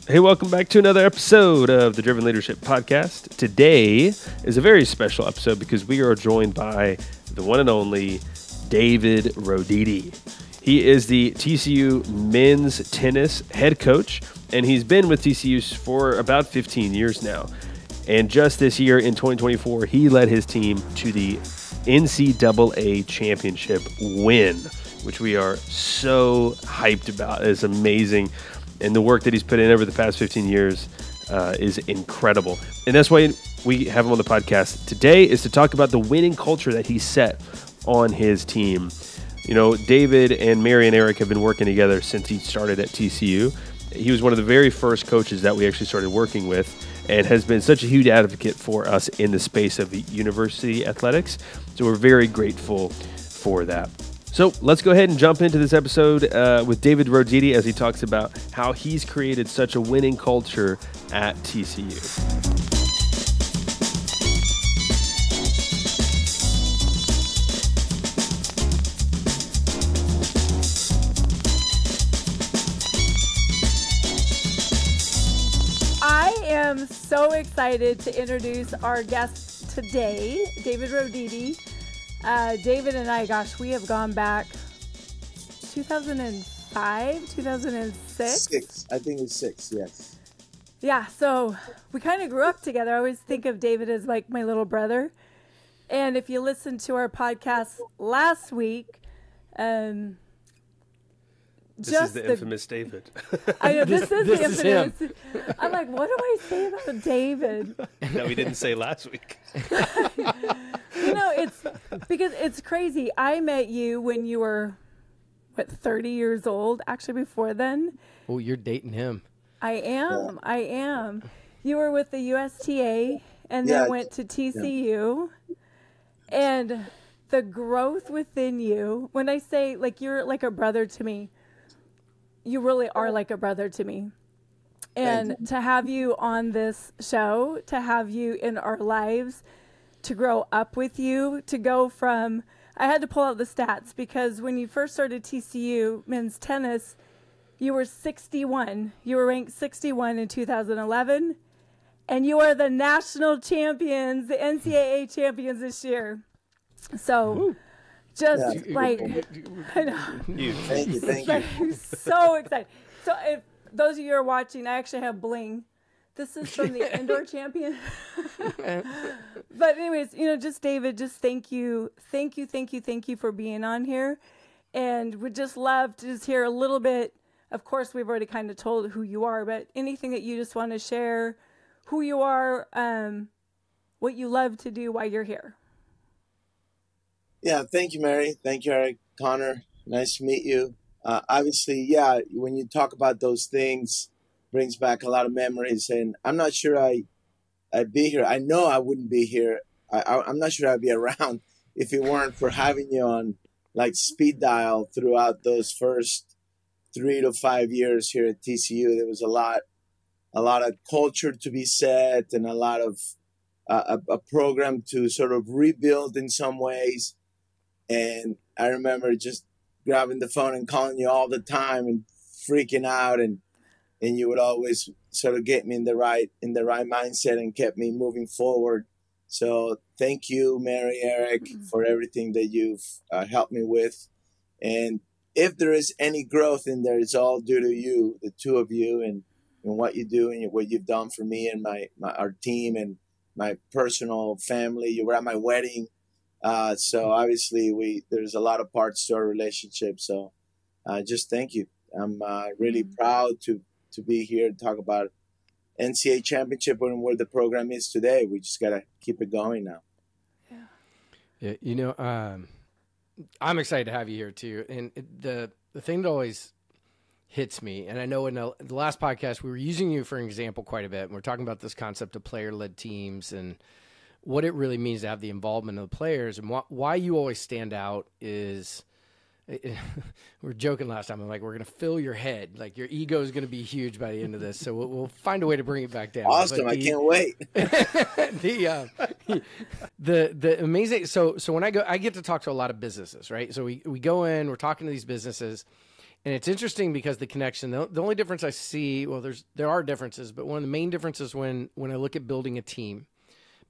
Hey, welcome back to another episode of the Driven Leadership Podcast. Today is a very special episode because we are joined by the one and only David Roditi. He is the TCU men's tennis head coach, and he's been with TCU for about 15 years now. And just this year in 2024, he led his team to the NCAA championship win, which we are so hyped about. It's amazing. And the work that he's put in over the past 15 years is incredible. And that's why we have him on the podcast today, is to talk about the winning culture that he set on his team. You know, David and Mary and Eric have been working together since he started at TCU. He was one of the very first coaches that we actually started working with and has been such a huge advocate for us in the space of university athletics. So we're very grateful for that. So let's go ahead and jump into this episode with David Roditi as he talks about how he's created such a winning culture at TCU. I am so excited to introduce our guest today, David Roditi. David and I, gosh, we have gone back 2005, 2006? Six. I think it's six, yes. Yeah, so we kind of grew up together. I always think of David as like my little brother. And if you listened to our podcast last week, This is the infamous David. I know, this is the infamous. I'm like, what do I say about David? That we didn't say last week. You know, it's because it's crazy. I met you when you were, 30 years old? Actually, before then. Oh, you're dating him. I am. You were with the USTA and then went to TCU. Yeah. And the growth within you, when I say, like, you're like a brother to me, you really are like a brother to me. And to have you on this show, to have you in our lives, to grow up with you, to go from, I had to pull out the stats because when you first started TCU men's tennis, you were 61. You were ranked 61 in 2011. And you are the national champions, the NCAA champions this year. So I know. Thank you. So excited. So if those of you are watching, I actually have bling. This is from the indoor champion. But anyways, just David, just thank you for being on here. And would just love to just hear a little bit. Of course, we've already kind of told who you are, but anything that you just want to share, who you are, what you love to do while you're here. Yeah, thank you, Mary. Thank you, Eric. Connor, nice to meet you. Obviously, when you talk about those things, brings back a lot of memories. And I'm not sure I'd be here. I know I wouldn't be here. I'm not sure I'd be around if it weren't for having you on like speed dial throughout those first 3 to 5 years here at TCU. There was a lot of culture to be set and a lot of a program to sort of rebuild in some ways. And I remember just grabbing the phone and calling you all the time and freaking out, and you would always sort of get me in the right mindset and kept me moving forward. So thank you, Mary, Eric, for everything that you've helped me with. And if there is any growth in there, it's all due to you, the two of you, and what you do and what you've done for me and our team and my personal family. You were at my wedding. So obviously there's a lot of parts to our relationship. So just thank you. I'm really proud to be here and talk about NCAA championship and where the program is today. We just got to keep it going now. Yeah. I'm excited to have you here too. And the thing that always hits me, and I know in the last podcast, we were using you for an example quite a bit. And we're talking about this concept of player-led teams and what it really means to have the involvement of the players. And why you always stand out is, we were joking last time. I'm like, we're going to fill your head. Like your ego is going to be huge by the end of this. So we'll find a way to bring it back down. Awesome. I can't wait. The amazing. So when I get to talk to a lot of businesses, right? So we go in, we're talking to these businesses, And it's interesting because the connection, the only difference I see, well, there are differences, but one of the main differences when I look at building a team,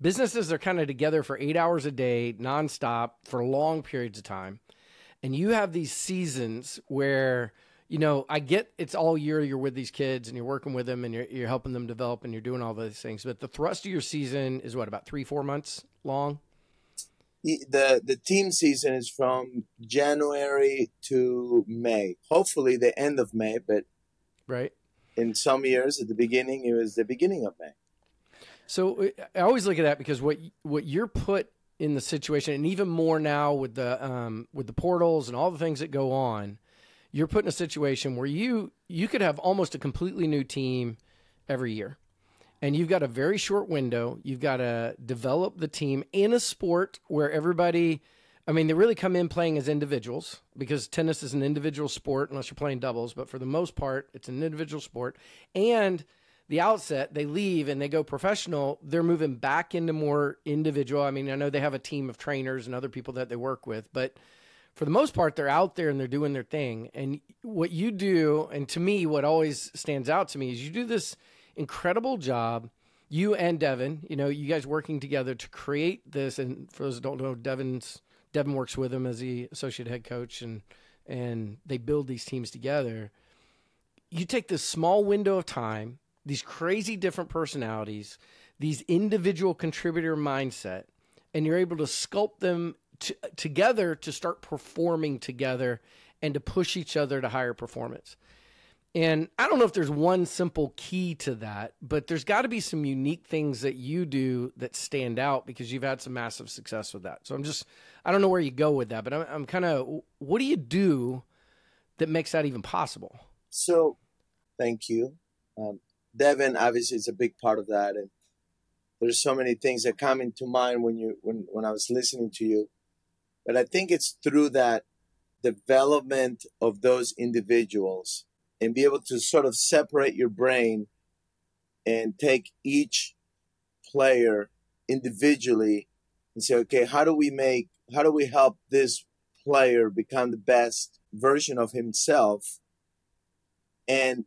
businesses are kind of together for 8 hours a day, nonstop for long periods of time. And you have these seasons where, I get it's all year you're with these kids and you're working with them and you're helping them develop and you're doing all those things. But the thrust of your season is what, about 3-4 months long? The team season is from January to May. Hopefully the end of May, but right. In some years at the beginning, it was the beginning of May. So I always look at that because what you're put in the situation, and even more now with the portals and all the things that go on, you're put in a situation where you could have almost a completely new team every year. And you've got a very short window. You've got to develop the team in a sport where everybody, they really come in playing as individuals because tennis is an individual sport unless you're playing doubles. But for the most part, it's an individual sport. And the outset, they leave and they go professional. They're moving back into more individual. I know they have a team of trainers and other people that they work with, but for the most part, they're out there and they're doing their thing. And what you do, and to me, what always stands out to me is you do this incredible job, you and Devin, you guys working together to create this. And for those that don't know, Devin works with him as the associate head coach and they build these teams together. You take this small window of time, these crazy different personalities, these individual contributor mindset, and you're able to sculpt them together to start performing together and to push each other to higher performance. And I don't know if there's one simple key to that, but there's got to be some unique things that you do that stand out because you've had some massive success with that. So I don't know where you go with that, but I'm kind of, what do you do that makes that even possible? So thank you. Devin, obviously, is a big part of that. And there's so many things that come into mind when I was listening to you. But I think it's through that development of those individuals and be able to sort of separate your brain and take each player individually and say, okay, how do we help this player become the best version of himself? And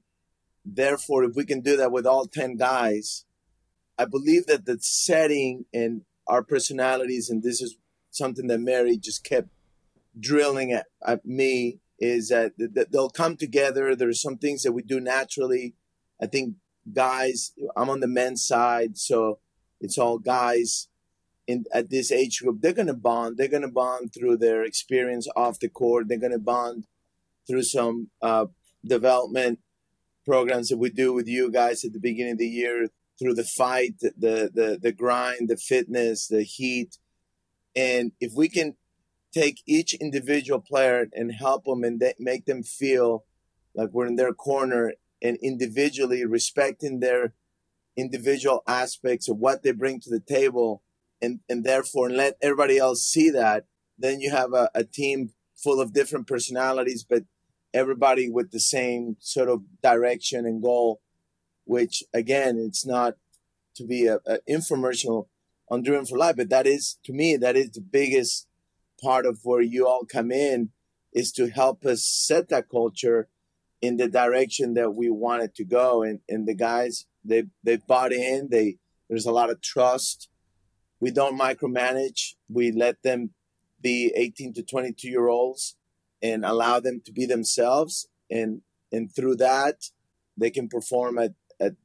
therefore, if we can do that with all 10 guys, I believe that the setting and our personalities, and this is something that Mary just kept drilling at me, is that they'll come together. There's some things that we do naturally. I think guys, I'm on the men's side, so it's all guys at this age group. They're going to bond. They're going to bond through their experience off the court. They're going to bond through some development programs that we do with you guys at the beginning of the year, through the fight, the grind, the fitness, the heat. And if we can take each individual player and help them and make them feel like we're in their corner and individually respecting their individual aspects of what they bring to the table and therefore let everybody else see that, then you have a team full of different personalities, but everybody with the same sort of direction and goal, which again, it's not to be an infomercial on Driven for Life, but that is, to me, that is the biggest part of where you all come in, is to help us set that culture in the direction that we want it to go. And the guys, they bought in. There's a lot of trust. We don't micromanage. We let them be 18 to 22-year-olds and allow them to be themselves. And through that, they can perform at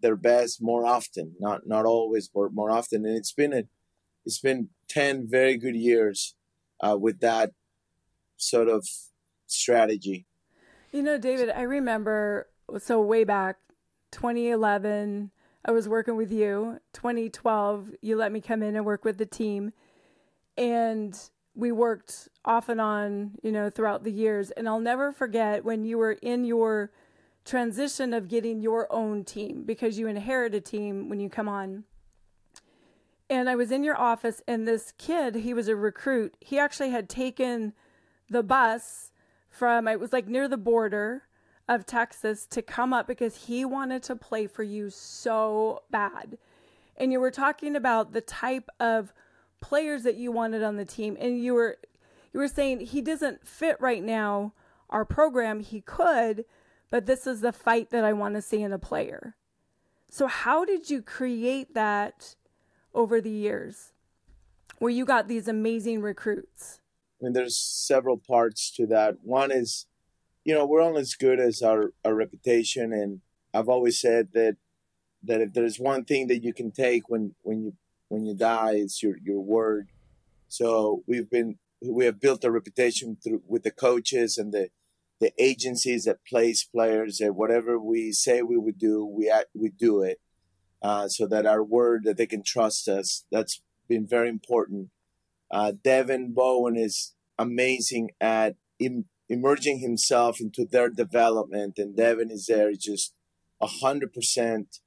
their best more often, not always, but more often. And it's been 10 very good years with that sort of strategy. David, I remember, so way back 2011, I was working with you. 2012, you let me come in and work with the team. And we worked off and on, throughout the years. And I'll never forget when you were in your transition of getting your own team, because you inherit a team when you come on. And I was in your office, and this kid, he was a recruit. He actually had taken the bus from, it was like near the border of Texas, to come up because he wanted to play for you so bad. And you were talking about the type of players that you wanted on the team. And you were saying he doesn't fit right now our program, he could, but this is the fight that I want to see in a player. So how did you create that over the years where you got these amazing recruits? I mean, there's several parts to that. One is, we're only as good as our reputation. And I've always said that if there's one thing that you can take when you die, it's your word. So we have built a reputation with the coaches and the agencies that place players, that whatever we say we would do, we do it, so that our word, that they can trust us. That's been very important. Devin Bowen is amazing at emerging himself into their development, and Devin is there just 100%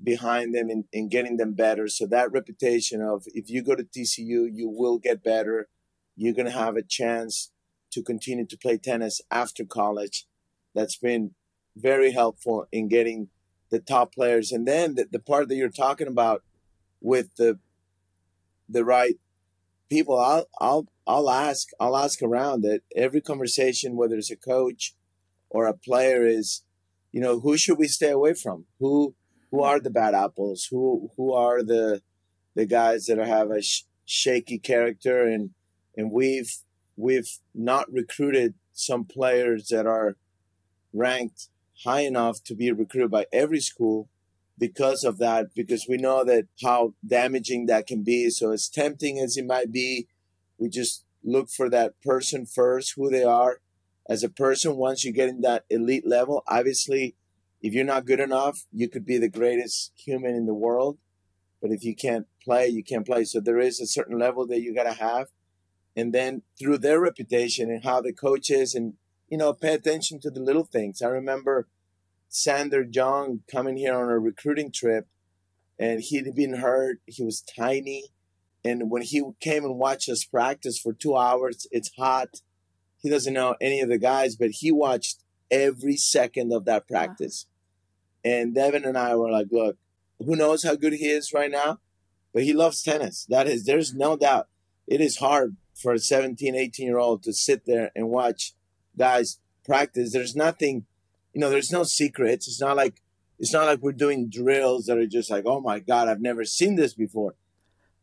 behind them in getting them better. So that reputation of, if you go to TCU, you will get better. You're going to have a chance to continue to play tennis after college. That's been very helpful in getting the top players. And then the part that you're talking about with the right people, I'll ask around that every conversation, whether it's a coach or a player, is, who should we stay away from? Who are the bad apples? Who are the guys that have a shaky character? And we've not recruited some players that are ranked high enough to be recruited by every school because of that, because we know that how damaging that can be. So as tempting as it might be, we just look for that person first, who they are as a person. Once you get in that elite level, obviously, if you're not good enough, you could be the greatest human in the world. But if you can't play, you can't play. So there is a certain level that you got to have. And then through their reputation and how the coach is, and, pay attention to the little things. I remember Sander Jong coming here on a recruiting trip, and he'd been hurt. He was tiny. And when he came and watched us practice for 2 hours, it's hot. He doesn't know any of the guys, but he watched every second of that practice. And Devin and I were like, look, who knows how good he is right now, but he loves tennis. There's no doubt. It is hard for a 17, 18-year-old to sit there and watch guys practice. There's nothing, there's no secrets. It's not like we're doing drills that are just like, oh my God, I've never seen this before.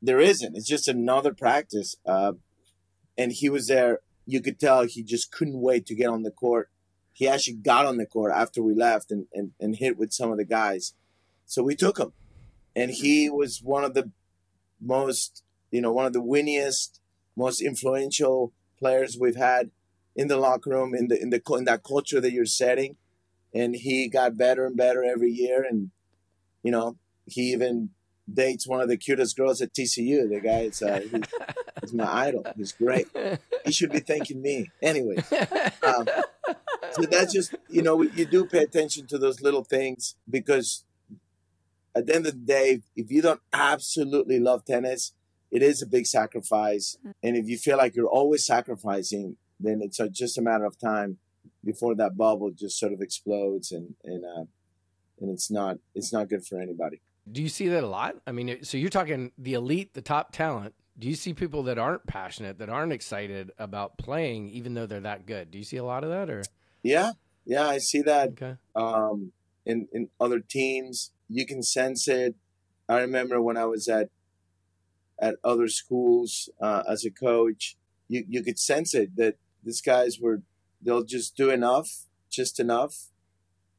There isn't. It's just another practice. And he was there. You could tell he just couldn't wait to get on the court. He actually got on the court after we left and hit with some of the guys. So we took him. And he was one of the most, one of the winniest, most influential players we've had in the locker room, in that culture that you're setting. And he got better and better every year. And, he even dates one of the cutest girls at TCU. The guy, he's my idol. He's great. He should be thanking me. Anyway. So that's just, you do pay attention to those little things, because at the end of the day, if you don't absolutely love tennis, it is a big sacrifice. And if you feel like you're always sacrificing, then it's just a matter of time before that bubble just sort of explodes, and it's not good for anybody. Do you see that a lot? I mean, so you're talking the elite, the top talent. Do you see people that aren't passionate, that aren't excited about playing, even though they're that good? Do you see a lot of that, or? Yeah, I see that. Okay. In other teams, you can sense it. I remember when I was at other schools as a coach, you could sense it, that these guys they'll just do just enough,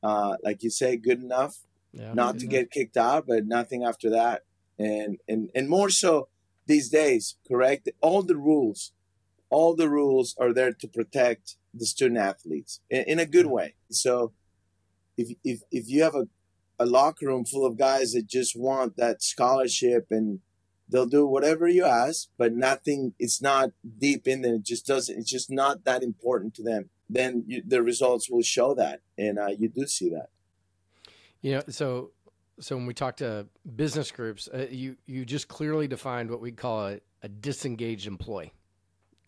like you say, good enough, not to get kicked out, but nothing after that. And more so these days, correct? All the rules are there to protect the student athletes in a good way. So if you have a locker room full of guys that just want that scholarship, and they'll do whatever you ask, but nothing, it's not deep in them. It's just not that important to them. Then the results will show that. And you do see that. So when we talk to business groups, you just clearly defined what we call a disengaged employee.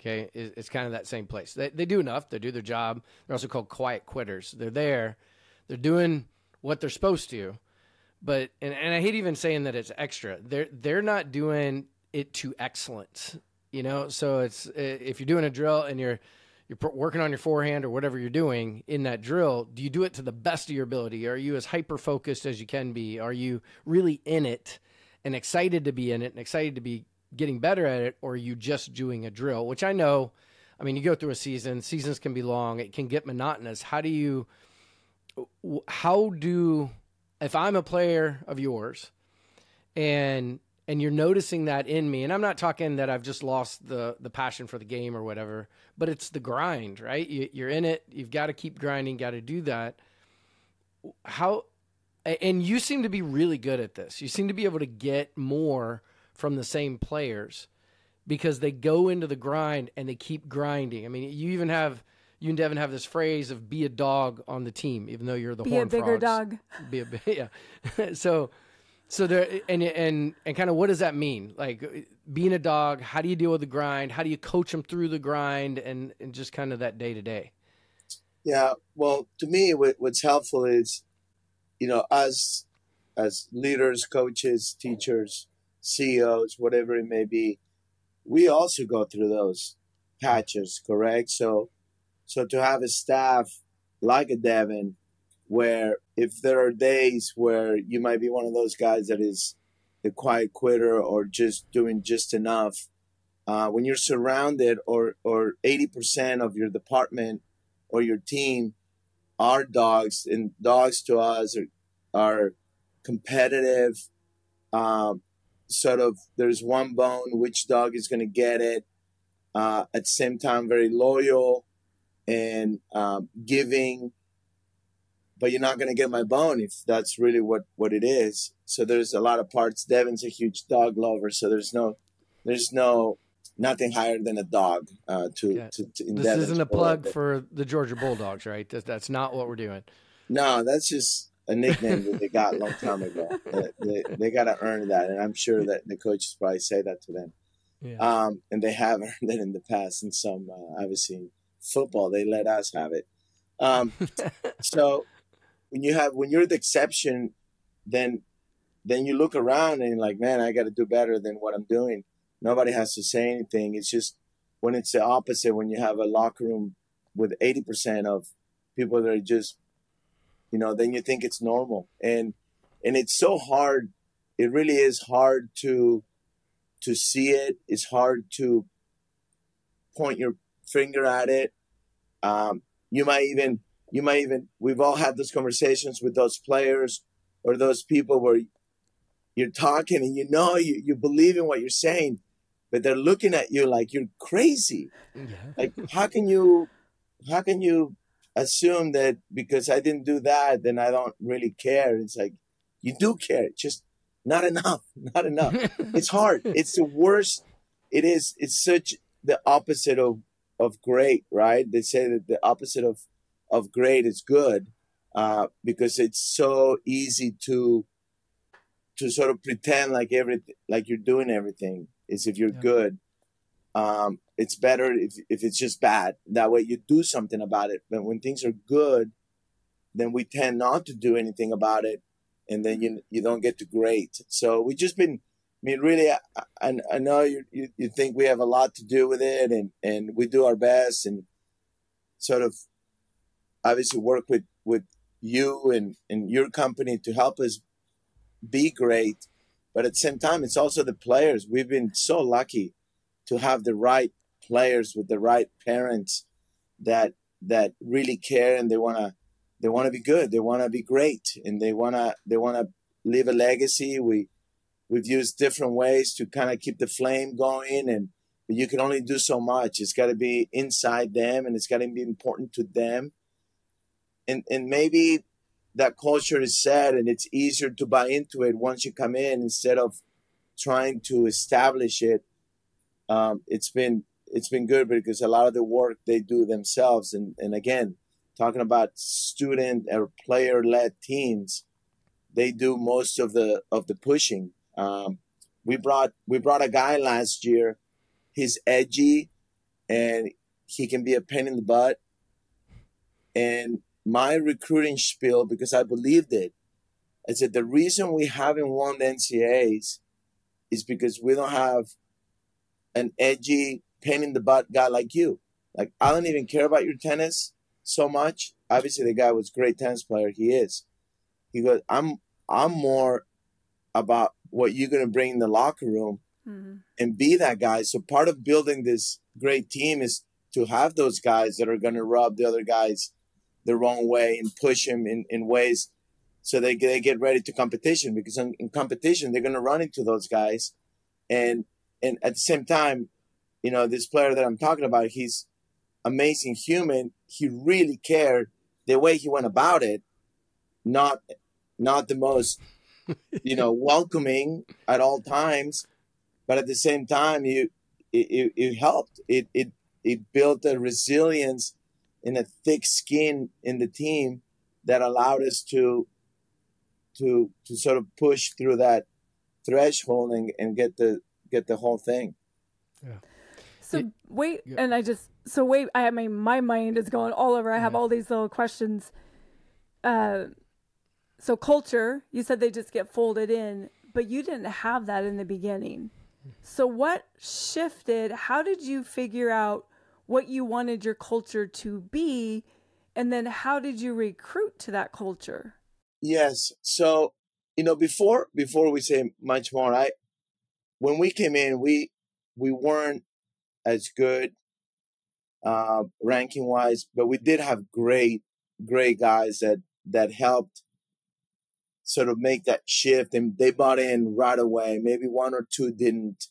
Okay. It's kind of that same place. They do enough. They do their job. They're also called quiet quitters. They're there. They're doing what they're supposed to. But, and I hate even saying that it's extra. They're not doing it to excellence, So it's, if you're doing a drill and you're working on your forehand or whatever you're doing in that drill, do you do it to the best of your ability? Are you as hyper-focused as you can be? Are you really in it and excited to be in it and excited to be getting better at it? Or are you just doing a drill, which I know, I mean, you go through a season, seasons can be long, it can get monotonous. If I'm a player of yours and you're noticing that in me, and I'm not talking that I've just lost the passion for the game or whatever, but it's the grind, right? You're in it. You've got to keep grinding, got to do that. And you seem to be really good at this. You seem to be able to get more from the same players because they go into the grind and they keep grinding. I mean, you and Devin have this phrase of be a dog on the team, even though you're the Horned Frogs. Be a bigger dog. Yeah. So there, and kind of what does that mean? Like being a dog, how do you deal with the grind? How do you coach them through the grind and just kind of that day to day? Yeah. Well, to me, what's helpful is, us as leaders, coaches, teachers, CEOs, whatever it may be, we also go through those patches, correct? So to have a staff like a Devin, where if there are days where you might be one of those guys that is the quiet quitter or just doing just enough, when you're surrounded or 80% of your department or your team are dogs, and dogs to us are competitive, sort of there's one bone, which dog is going to get it, at the same time very loyal and giving, but you're not going to get my bone if that's really what it is. So there's a lot of parts. Devin's a huge dog lover, so there's nothing higher than a dog. This isn't a plug for the Georgia Bulldogs, right? That's not what we're doing. No, that's just a nickname that they got a long time ago. They got to earn that, and I'm sure that the coaches probably say that to them. Yeah. And they have earned it in the past. In some, obviously, in football, they let us have it. So when you're the exception, then you look around and you're like, man, I got to do better than what I'm doing. Nobody has to say anything. It's just when it's the opposite, when you have a locker room with 80% of people that are just, then you think it's normal. And it's so hard. It really is hard to see it. It's hard to point your finger at it. You might even, we've all had those conversations with those players or those people where you're talking and you believe in what you're saying, but they're looking at you like you're crazy. Yeah. Like, how can you assume that because I didn't do that, then I don't really care? It's like, you do care, just not enough. It's hard. It's the worst. It is. It's such the opposite of great, right? They say that the opposite of great is good, because it's so easy to sort of pretend like you're doing everything as if you're good. It's better if it's just bad. That way you do something about it. But when things are good, then we tend not to do anything about it, and then you don't get to great. So we just been. I mean, really, I know you think we have a lot to do with it, and we do our best, and sort of obviously work with you and your company to help us be great. But at the same time, it's also the players. We've been so lucky to have the right players with the right parents that really care, and they want to be good. They want to be great, and they want to leave a legacy. We've used different ways to kind of keep the flame going, but you can only do so much. It's got to be inside them, and it's got to be important to them. And maybe that culture is set, and it's easier to buy into it once you come in instead of trying to establish it. It's been good because a lot of the work they do themselves. And again, talking about student or player-led teams, they do most of the pushing. We brought a guy last year. He's edgy, and he can be a pain in the butt. And my recruiting spiel, because I believed it, I said the reason we haven't won the NCAAs is because we don't have an edgy, pain in the butt guy like you. Like, I don't even care about your tennis so much. Obviously, the guy was a great tennis player. He is. He goes, I'm more about what you're going to bring in the locker room and be that guy. So part of building this great team is to have those guys that are going to rub the other guys the wrong way and push them in ways so they get ready to competition, because in competition, they're going to run into those guys. And at the same time, you know, this player that I'm talking about, he's amazing human. He really cared the way he went about it, not the most, you know, welcoming at all times, but at the same time, it helped. It built a resilience and a thick skin in the team that allowed us to sort of push through that threshold and get the whole thing. Yeah. So wait, and I have my mind is going all over. I have all these little questions. So culture, you said they just get folded in, but you didn't have that in the beginning. So what shifted? How did you figure out what you wanted your culture to be? And then how did you recruit to that culture? Yes. So, you know, before we say much more, when we came in, we weren't as good ranking wise, but we did have great guys that helped sort of make that shift, and they bought in right away. Maybe one or two didn't,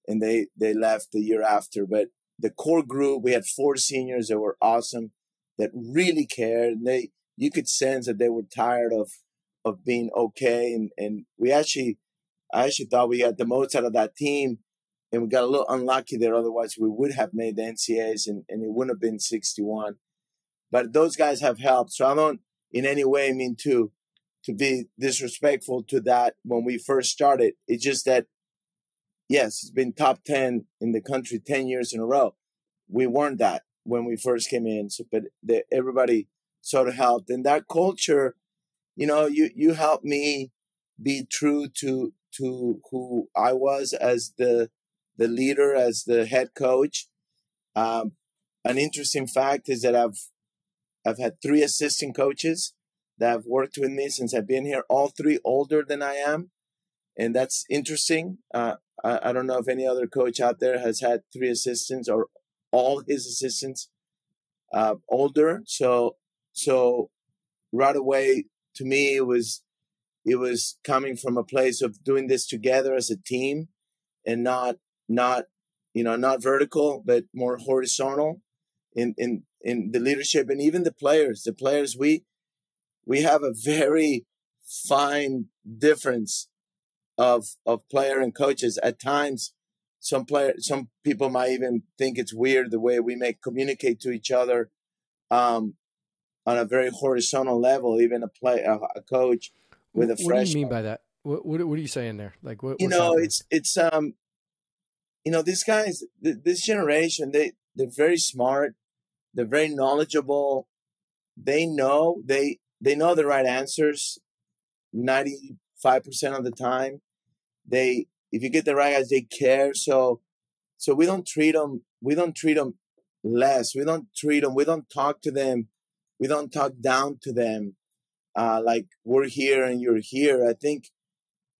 and they left the year after. But the core group, we had 4 seniors that were awesome, that really cared. And you could sense that they were tired of being okay. And I actually thought we got the most out of that team, and we got a little unlucky there. Otherwise, we would have made the NCAAs, and it wouldn't have been 61. But those guys have helped. So I don't in any way mean to be disrespectful to that when we first started. It's just that, yes, it's been top 10 in the country 10 years in a row. We weren't that when we first came in. So, but everybody sort of helped. And that culture, you know, you helped me be true to who I was as the leader, as the head coach. An interesting fact is that I've had 3 assistant coaches that have worked with me since I've been here, all 3 older than I am. And that's interesting. I don't know if any other coach out there has had 3 assistants or all his assistants older. So right away, to me, it was coming from a place of doing this together as a team, and not vertical, but more horizontal in the leadership. And even the players, we have a very fine difference of player and coaches. At times, some people might even think it's weird the way we may communicate to each other on a very horizontal level. Even a coach with a freshman. What do you mean by that? What are you saying there? Like what? You know, it's you know, these guys, this generation, they're very smart. They're very knowledgeable. They know the right answers 95% of the time. If you get the right guys, they care. So we don't treat them less. We don't talk to them. We don't talk down to them like we're here and you're here. I think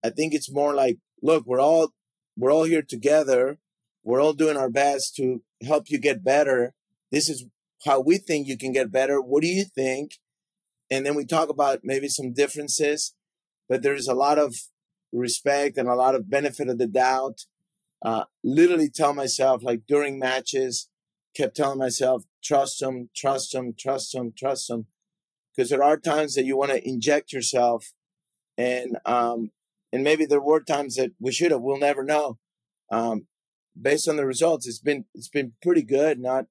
it's more like, look, we're all here together. We're all doing our best to help you get better. This is how we think you can get better. What do you think? And then we talk about maybe some differences, but there's a lot of respect and a lot of benefit of the doubt. Literally tell myself, like during matches, kept telling myself, trust them, trust them, trust them, trust them. Because there are times that you want to inject yourself, and maybe there were times that we'll never know. Based on the results, it's been pretty good, not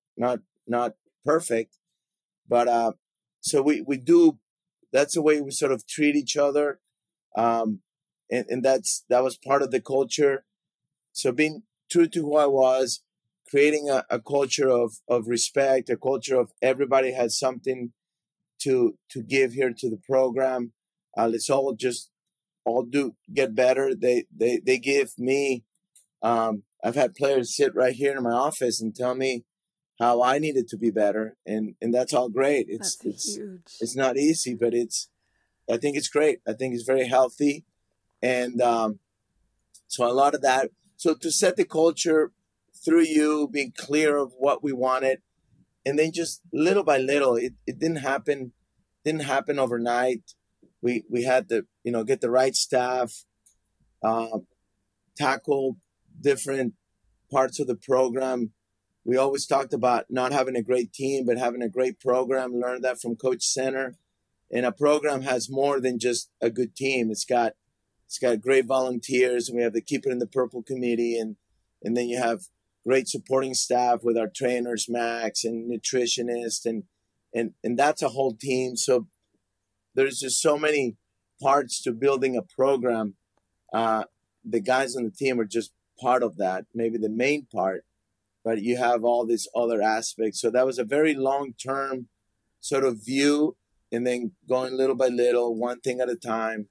perfect, but so we do. That's the way we sort of treat each other, and that was part of the culture. So being true to who I was, creating a culture of respect, a culture of everybody has something to give here to the program. Let's all get better. They give me. I've had players sit right here in my office and tell me how I needed to be better, and that's all great. That's huge. It's not easy, but I think it's great. I think it's very healthy, and so a lot of that. So to set the culture through you being clear of what we wanted, and then just little by little, it didn't happen overnight. We had to get the right staff, tackle different parts of the program. We always talked about not having a great team, but having a great program. Learned that from Coach Center. And a program has more than just a good team. It's got great volunteers, and we have the Keep It in the Purple committee, and then you have great supporting staff with our trainers, Max, and nutritionists, and that's a whole team. So there's just so many parts to building a program. The guys on the team are just part of that, maybe the main part, but you have all these other aspects. So that was a very long-term sort of view, and then going little by little, one thing at a time.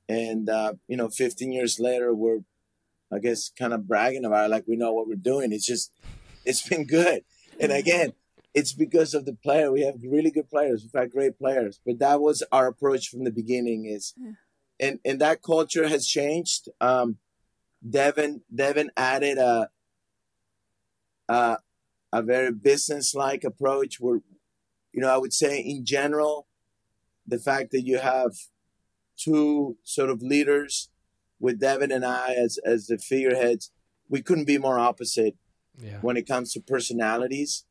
And, 15 years later, we're, I guess, kind of bragging about it, like we know what we're doing. It's been good. And again, it's because of the player. We have really good players. We've had great players. But that was our approach from the beginning and that culture has changed. Devin added a very business-like approach where, I would say in general, the fact that you have two sort of leaders with Devin and I as the figureheads, we couldn't be more opposite when it comes to personalities.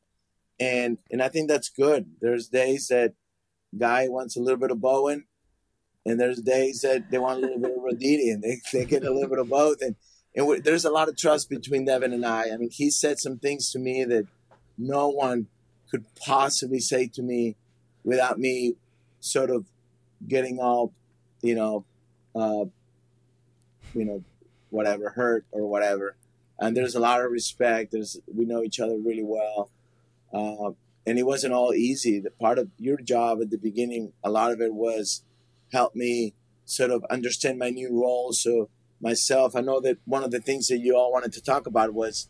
And I think that's good. There's days that Guy wants a little bit of Bowen, and there's days that they want a little bit of Roditi, and they get a little bit of both. And there's a lot of trust between Devin and I. I mean, he said some things to me that no one could possibly say to me without me sort of getting all, whatever, hurt or whatever. And there's a lot of respect. We know each other really well. And it wasn't all easy. The part of your job at the beginning, a lot of it was help me sort of understand my new role. So myself, I know that one of the things that you all wanted to talk about was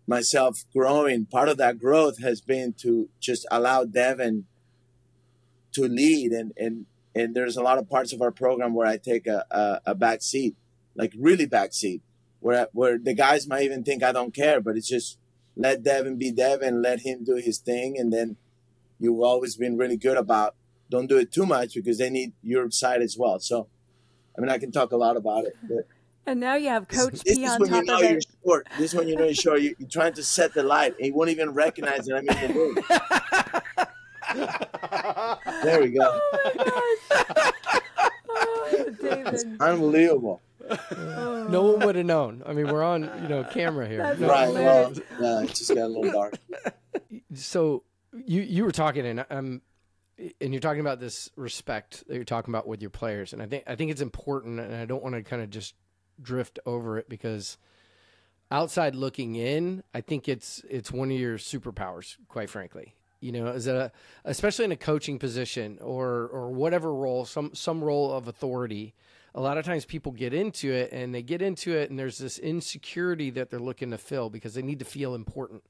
myself growing. Part of that growth has been to just allow Devin to lead. And there's a lot of parts of our program where I take a back seat, like really back seat, where the guys might even think I don't care, but it's just let Devin be Devin, let him do his thing. And then you've always been really good about don't do it too much because they need your side as well. So, I mean, I can talk a lot about it. But and now you have Coach P on top of it. Short. This is when you know you're short. You're trying to set the light, and you won't even recognize that I'm in the room. There we go. Oh, my gosh. Oh, David. It's unbelievable. No one would have known. I mean, we're on, camera here. That's Right. Well, hilarious. it just got a little dark. So you were talking, and you're talking about this respect that you're talking about with your players, and I think it's important, and I don't want to kind of just drift over it because outside looking in, I think it's one of your superpowers, quite frankly. Especially in a coaching position or whatever role, some role of authority. A lot of times people get into it and there's this insecurity that they're looking to fill because they need to feel important.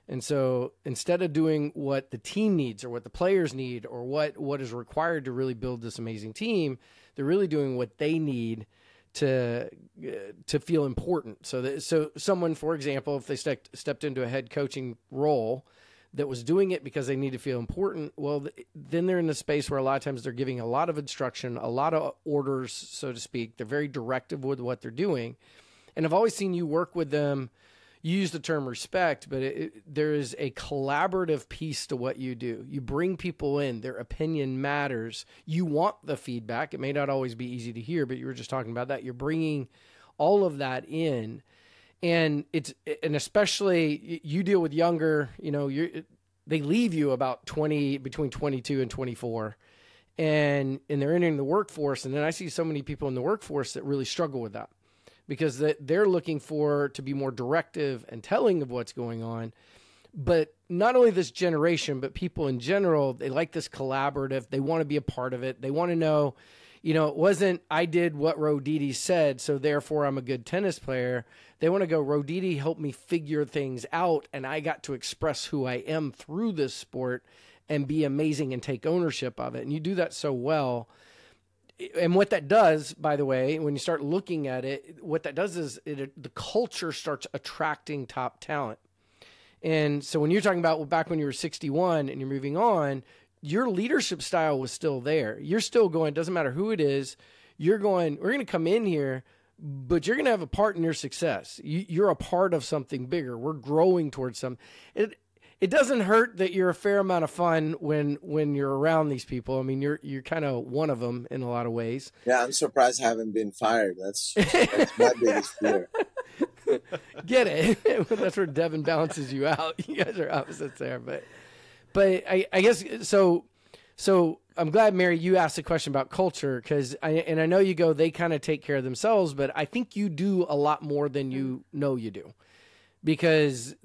And so instead of doing what the team needs or what the players need or what is required to really build this amazing team, they're really doing what they need to feel important. So someone, for example, if they stepped into a head coaching role that was doing it because they need to feel important, well, then they're in a space where a lot of times they're giving a lot of instruction, a lot of orders, so to speak. They're very directive with what they're doing. And I've always seen you work with them. You use the term respect, but there is a collaborative piece to what you do. You bring people in. Their opinion matters. You want the feedback. It may not always be easy to hear, but you were just talking about that. You're bringing all of that in. And especially you deal with younger, they leave you about between 22 and 24 and they're entering the workforce. And then I see so many people in the workforce that really struggle with that because they're looking to be more directive and telling of what's going on. But not only this generation, but people in general, they like this collaborative. They want to be a part of it. They want to know, it wasn't, I did what Roditi said, so therefore I'm a good tennis player. They want to go, Roditi helped me figure things out, and I got to express who I am through this sport and be amazing and take ownership of it. And you do that so well. And what that does, by the way, when you start looking at it, what that does is the culture starts attracting top talent. And so when you're talking about back when you were 61 and you're moving on, your leadership style was still there. You're still going, doesn't matter who it is, you're going, we're going to come in here, but you're going to have a part in your success. You're a part of something bigger. We're growing towards something. It doesn't hurt that you're a fair amount of fun when you're around these people. I mean, you're kind of one of them in a lot of ways. Yeah, I'm surprised I haven't been fired. That's my biggest fear. Get it? That's where Devin balances you out. You guys are opposites there, but I guess so. I'm glad, Mary, you asked a question about culture because I know you go, they kind of take care of themselves, but I think you do a lot more than you know you do, because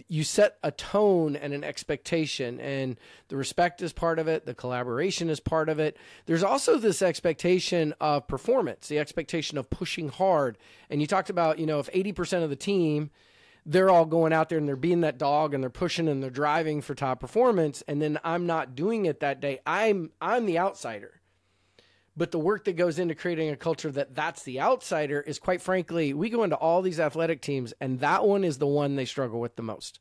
you set a tone and an expectation, and the respect is part of it. The collaboration is part of it. There's also this expectation of performance, the expectation of pushing hard. And you talked about, if 80% of the team, they're all going out there and they're being that dog and they're pushing and they're driving for top performance, and then I'm not doing it that day, I'm the outsider. But the work that goes into creating a culture that's the outsider is, quite frankly, we go into all these athletic teams, and that one is the one they struggle with the most,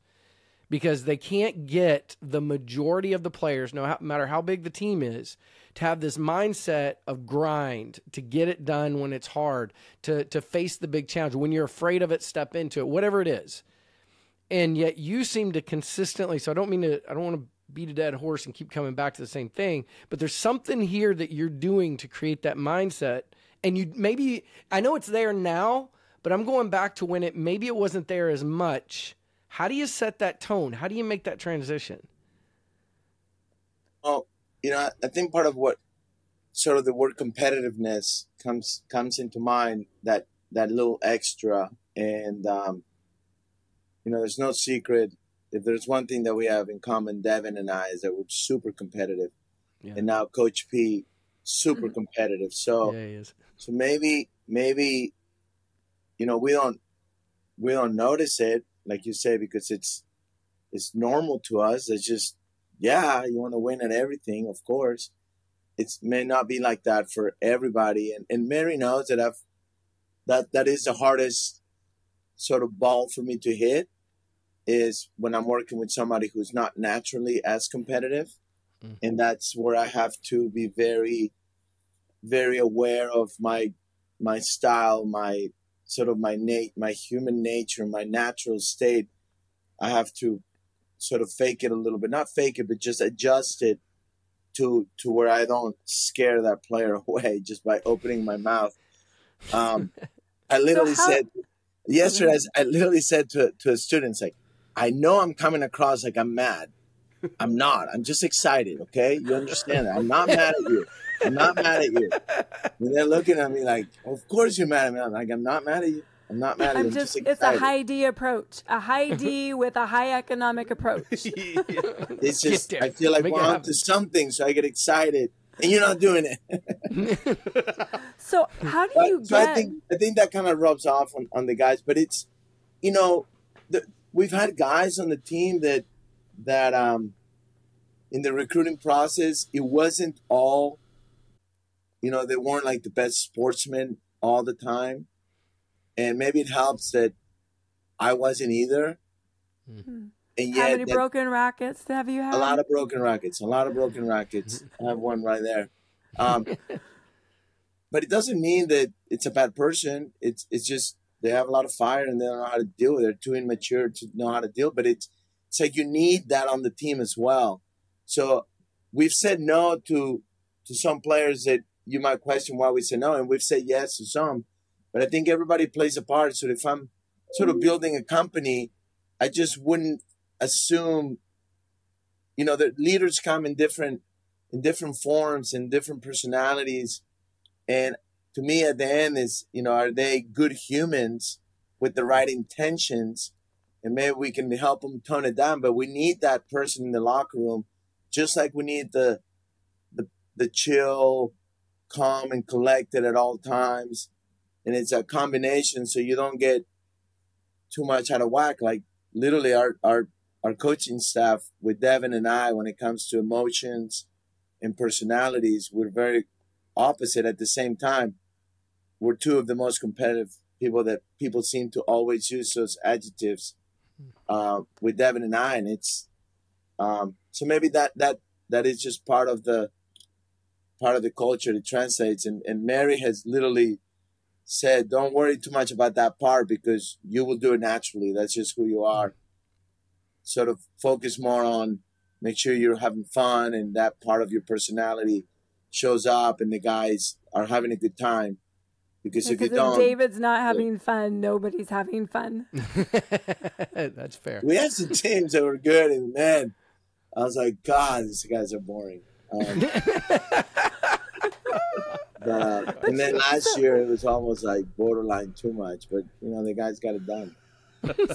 because they can't get the majority of the players, no matter how big the team is, to have this mindset of grind, to get it done when it's hard, to face the big challenge. When you're afraid of it, step into it, whatever it is. And yet you seem to consistently, so I don't want to beat a dead horse and keep coming back to the same thing, but there's something here that you're doing to create that mindset. And I know it's there now, but I'm going back to when maybe it wasn't there as much. How do you set that tone? How do you make that transition? Well, I think part of what sort of the word competitiveness comes into mind, that little extra. And, there's no secret. If there's one thing that we have in common, Devin and I, is that we're super competitive. Yeah. And now Coach P, super competitive. So, yeah, he is. So maybe, we don't notice it, like you say, because it's normal to us. It's just, yeah, you want to win at everything, of course. It may not be like that for everybody. And Mary knows that that is the hardest sort of ball for me to hit, is when I'm working with somebody who's not naturally as competitive. And that's where I have to be very, very aware of my style, my sort of my human nature, my natural state. I have to sort of fake it a little bit, not fake it, but just adjust it to where I don't scare that player away just by opening my mouth. I literally said yesterday, I literally said to a student, like, I know I'm coming across like I'm mad. I'm not. I'm just excited, okay? You understand that? I'm not mad at you. I'm not mad at you. And they're looking at me like, of course you're mad at me. I'm like, I'm not mad at you. I'm not mad at you. I'm just excited. It's a high D approach. A high D with a high economic approach. It's just, I feel like we're on to something, so I get excited. And you're not doing it. So how do you get... I think that kind of rubs off on the guys. But it's, we've had guys on the team that in the recruiting process, it wasn't all, they weren't like the best sportsmen all the time. And maybe it helps that I wasn't either. And yet, how many broken rackets have you had? A lot of broken rackets. I have one right there. But it doesn't mean that it's a bad person. It's just they have a lot of fire and they don't know how to deal with it. They're too immature to know how to deal. But it's like you need that on the team as well. So we've said no to some players that you might question why we say no, and we've said yes to some. But I think everybody plays a part. So if I'm sort of building a company, I just wouldn't assume, that leaders come in different forms and different personalities. And to me, at the end is, are they good humans with the right intentions? And maybe we can help them tone it down. But we need that person in the locker room, just like we need the chill, calm and collected at all times. And it's a combination so you don't get too much out of whack. Like literally our coaching staff with Devin and I, when it comes to emotions and personalities, we're very opposite at the same time. We're two of the most competitive people that people seem to always use those adjectives with Devin and I. And it's so maybe that is just part of the culture that translates. And Mary has literally said, don't worry too much about that part because you will do it naturally. That's just who you are. Sort of focus more on make sure you're having fun and that part of your personality shows up and the guys are having a good time. Because if you don't, David's not having fun, nobody's having fun. That's fair. We had some teams that were good, and man, I was like, God, these guys are boring. And then last year it was almost like borderline too much, but the guys got it done.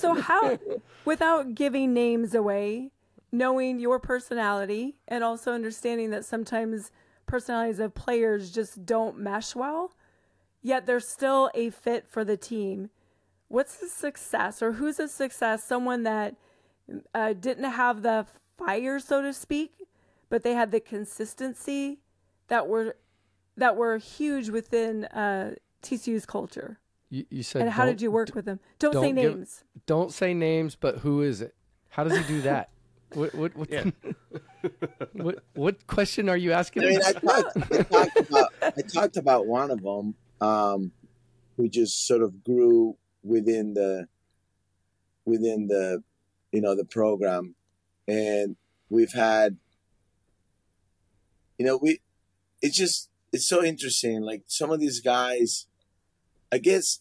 So how, without giving names away, knowing your personality and also understanding that sometimes personalities of players just don't mesh well, yet they're still a fit for the team. What's the success, or who's a success? Someone that didn't have the fire, so to speak, but they had the consistency that were huge within TCU's culture. You said, and how did you work with them? Don't say names. Don't say names, but who is it? How does he do that? What question are you asking? I mean, I talked about one of them who just sort of grew within the the program, and we've had it's so interesting. Like some of these guys, I guess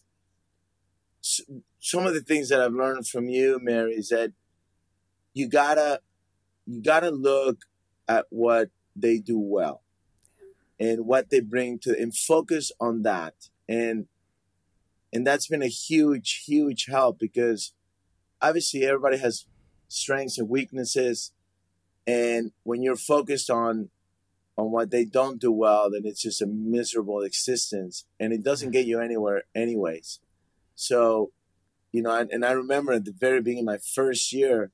some of the things that I've learned from you, Mary, is that you gotta look at what they do well and what they bring to, and focus on that. And that's been a huge, huge help because obviously everybody has strengths and weaknesses. And when you're focused on what they don't do well, then it's just a miserable existence and it doesn't get you anywhere anyways. So, and I remember at the very beginning, my first year,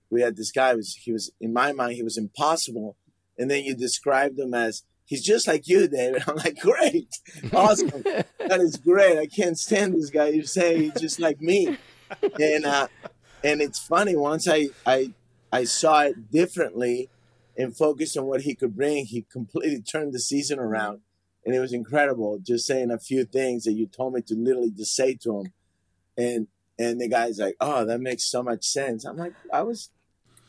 we had this guy, he was in my mind, he was impossible. And then you described him as, he's just like you, David. I'm like, great. Awesome. That is great. I can't stand this guy. You're saying he's just like me. And it's funny, once I saw it differently and focused on what he could bring, he completely turned the season around. And it was incredible, just saying a few things that you told me to literally just say to him. And the guy's like, oh, that makes so much sense. I'm like, I was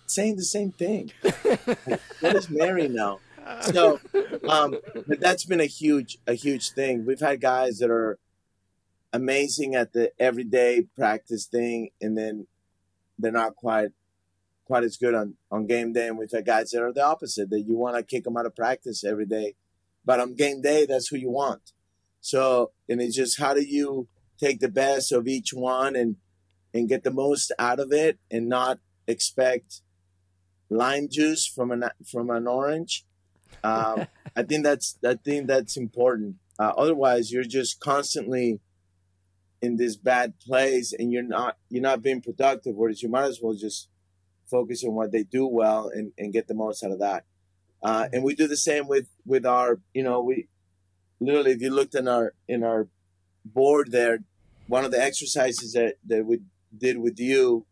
saying the same thing. Like, what is Mary now? So, but that's been a huge thing. We've had guys that are amazing at the everyday practice thing, and then they're not quite as good on game day. And we've had guys that are the opposite, that you want to kick them out of practice every day, but on game day, that's who you want. So, and it's just, how do you take the best of each one and get the most out of it and not expect lime juice from an orange? I think that's important. Otherwise, you're just constantly in this bad place, and you're not being productive. Whereas you might as well just focus on what they do well and get the most out of that. And we do the same with our. We literally, if you looked in our board there, one of the exercises that we did with you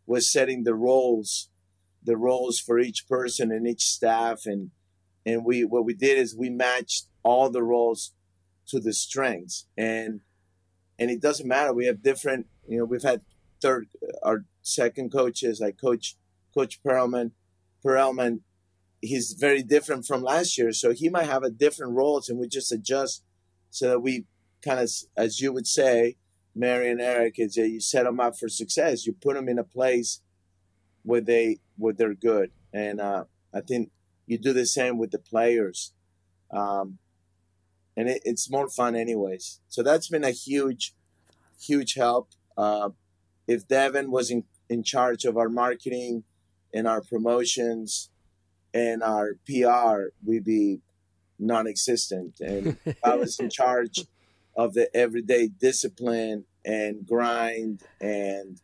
was setting the roles for each person and each staff, and what we did is we matched all the roles to the strengths, and it doesn't matter. We have different, we've had our second coaches, like Coach Perelman, he's very different from last year. So he might have a different roles, and we just adjust so that we kind of, as you would say, Mary and Eric, is that you set them up for success. You put them in a place where they're good. And I think you do the same with the players. And it's more fun anyways. So that's been a huge, huge help. If Devin was in charge of our marketing and our promotions and our PR, we'd be non-existent. And I was in charge of the everyday discipline and grind and,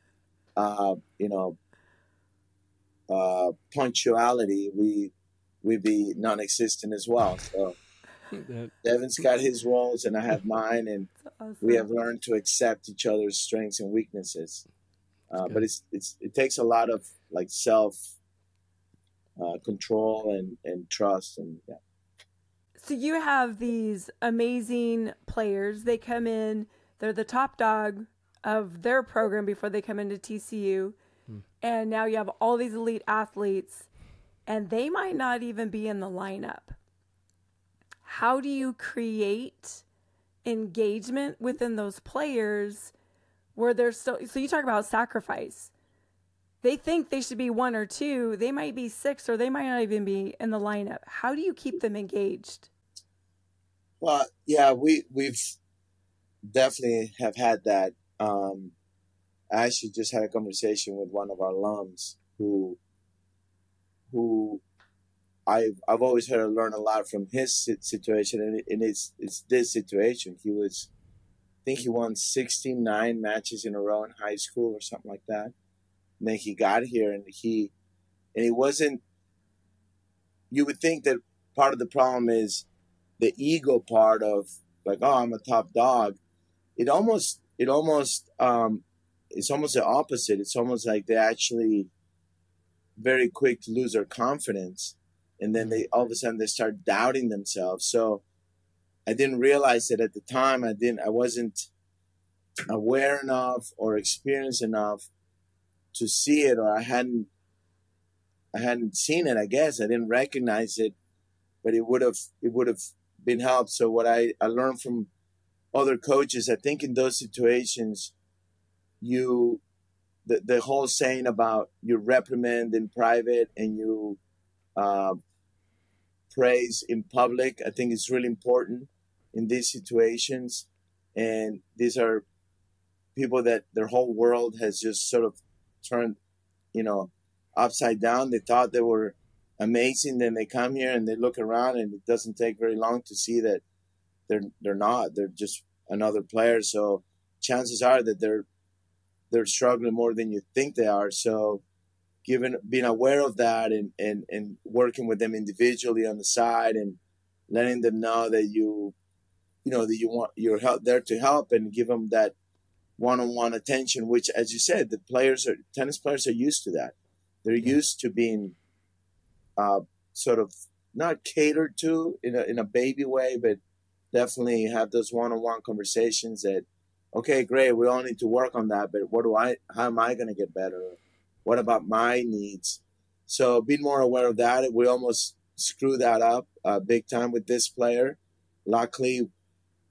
punctuality. We'd be non-existent as well. So Devin's got his roles and I have mine, and Awesome. we have learned to accept each other's strengths and weaknesses. But it takes a lot of like self control and trust, and yeah. So you have these amazing players. They come in, they're the top dog of their program before they come into TCU. And now you have all these elite athletes, and they might not even be in the lineup. How do you create engagement within those players where they're so you talk about sacrifice. They think they should be 1 or 2. They might be 6, or they might not even be in the lineup. How do you keep them engaged? Well, yeah, we've definitely have had that. I actually just had a conversation with one of our alums who I've always heard learn a lot from his situation, and it's this situation. I think he won 69 matches in a row in high school or something like that. And then he got here, and he wasn't. You would think that part of the problem is the ego part of like, oh, I'm a top dog. It's almost the opposite. It's almost like they're actually very quick to lose their confidence, and then they all of a sudden they start doubting themselves. So I didn't realize that at the time. I wasn't aware enough or experienced enough to see it, or I hadn't seen it. I guess I didn't recognize it, but it would have been helped. So what I learned from other coaches, I think in those situations, the whole saying about you reprimand in private and you praise in public, I think is really important in these situations. And these are people that their whole world has just sort of turned, upside down. They thought they were amazing. Then they come here and they look around, and it doesn't take very long to see that they're not. They're just another player. So chances are that they're struggling more than you think they are. So being aware of that and working with them individually on the side and letting them know that you're there to help and give them that one-on-one attention, which, as you said, tennis players are used to that. They're used to being sort of not catered to in a baby way, but definitely have those one-on-one conversations that, okay, great, we all need to work on that, but how am I going to get better? What about my needs? So being more aware of that, we almost screwed that up big time with this player. Luckily,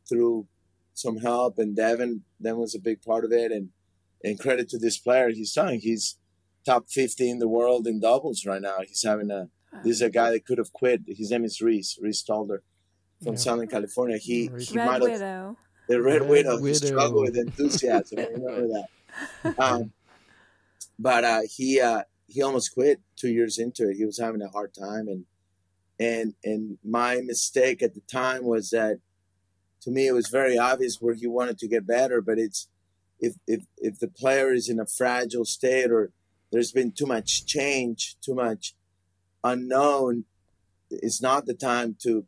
through some help, and Devin was a big part of it, and credit to this player. He's top 50 in the world in doubles right now. He's this is a guy that could have quit. His name is Reese Stalder from Southern California. He Red Widow. The Red Widow. He struggled with enthusiasm. I remember that. But he almost quit 2 years into it. He was having a hard time, and my mistake at the time was that, to me, it was very obvious where he wanted to get better. But it's if the player is in a fragile state, or there's been too much change, too much unknown, it's not the time to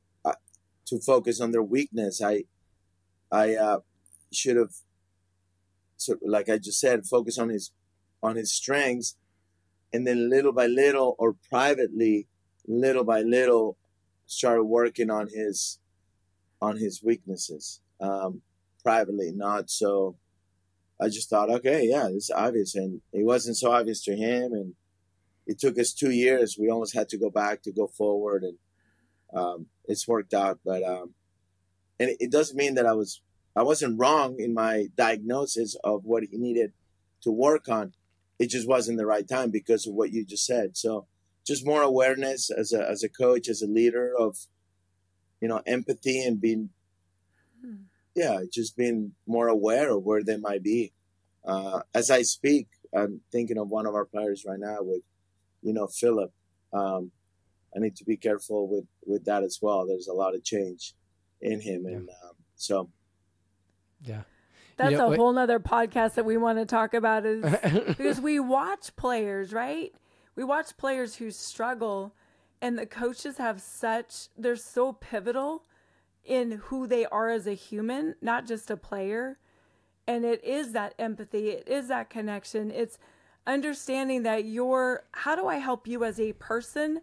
focus on their weakness. I should have, like I just said, focus on his strengths, and then little by little, or privately, little by little, start working on his weaknesses, privately, not so. I just thought, okay, yeah, it's obvious, and it wasn't so obvious to him, and it took us 2 years. We almost had to go back to go forward, and it's worked out. But and it doesn't mean that I wasn't wrong in my diagnosis of what he needed to work on. It just wasn't the right time because of what you just said. So just more awareness as a coach, as a leader, of empathy, and just being more aware of where they might be. As I speak, I'm thinking of one of our players right now with, Philip. I need to be careful with that as well. There's a lot of change in him. And so. Yeah. That's a whole nother podcast that we want to talk about is because we watch players, right? We watch players who struggle, and the coaches they're so pivotal in who they are as a human, not just a player. And it is that empathy. It is that connection. It's understanding that how do I help you as a person?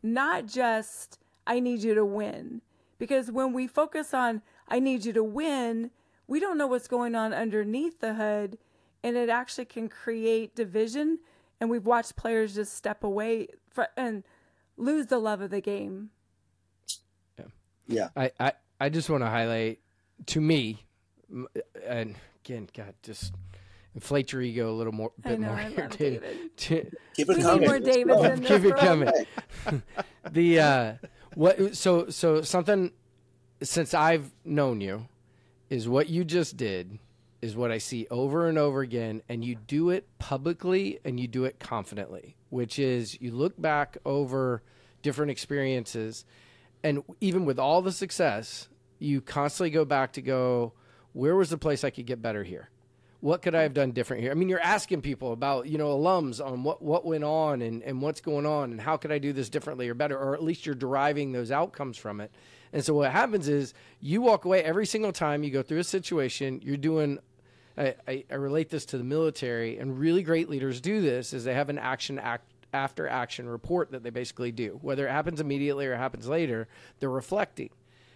Not just, I need you to win. Because when we focus on, I need you to win, we don't know what's going on underneath the hood, and it actually can create division. And we've watched players just step away and lose the love of the game. Yeah. I just want to highlight, to me, and again, God, just inflate your ego a little bit more I here, love David. David. Keep it We coming. need more Davids in this Keep it room. coming. So something, since I've known you, is what you just did is what I see over and over again, and you do it publicly and you do it confidently, which is you look back over different experiences, and even with all the success, you constantly go back to go, where was the place I could get better here? What could I have done different here? I mean, you're asking people about, alums on what went on and what's going on and how could I do this differently or better, or at least you're deriving those outcomes from it. And so what happens is you walk away every single time you go through a situation, you're doing, I relate this to the military, and really great leaders do this, is they have an after action report that they basically do. Whether it happens immediately or happens later, they're reflecting.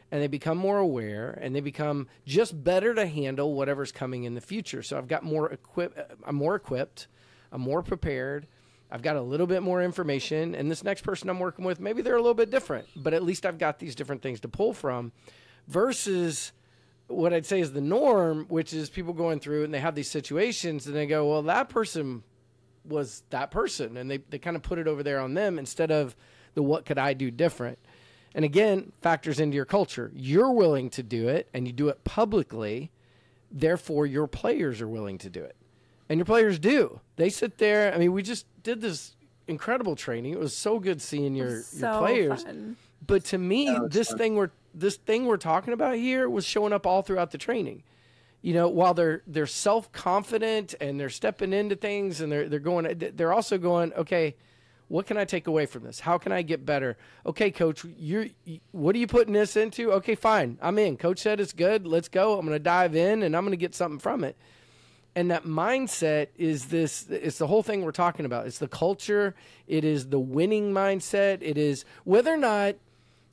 And they become more aware, and they become just better to handle whatever's coming in the future. So I've got I'm more equipped, I'm more prepared, I've got a little bit more information, and this next person I'm working with, maybe they're a little bit different, but at least I've got these different things to pull from, versus what I'd say is the norm, which is people going through and they have these situations and they go, well, that person was that person, and they kind of put it over there on them instead of the what could I do different. And again, factors into your culture. You're willing to do it, and you do it publicly. Therefore, your players are willing to do it. And your players do. They sit there. I mean, we just did this incredible training. It was so good seeing your players. Fun. But to me, this thing we're talking about here was showing up all throughout the training. While they're self-confident and they're stepping into things and they're also going, okay, what can I take away from this? How can I get better? Okay, coach, what are you putting this into? Okay, fine. I'm in. Coach said it's good. Let's go. I'm going to dive in, and I'm going to get something from it. And that mindset is it's the whole thing we're talking about. It's the culture. It is the winning mindset. It is whether or not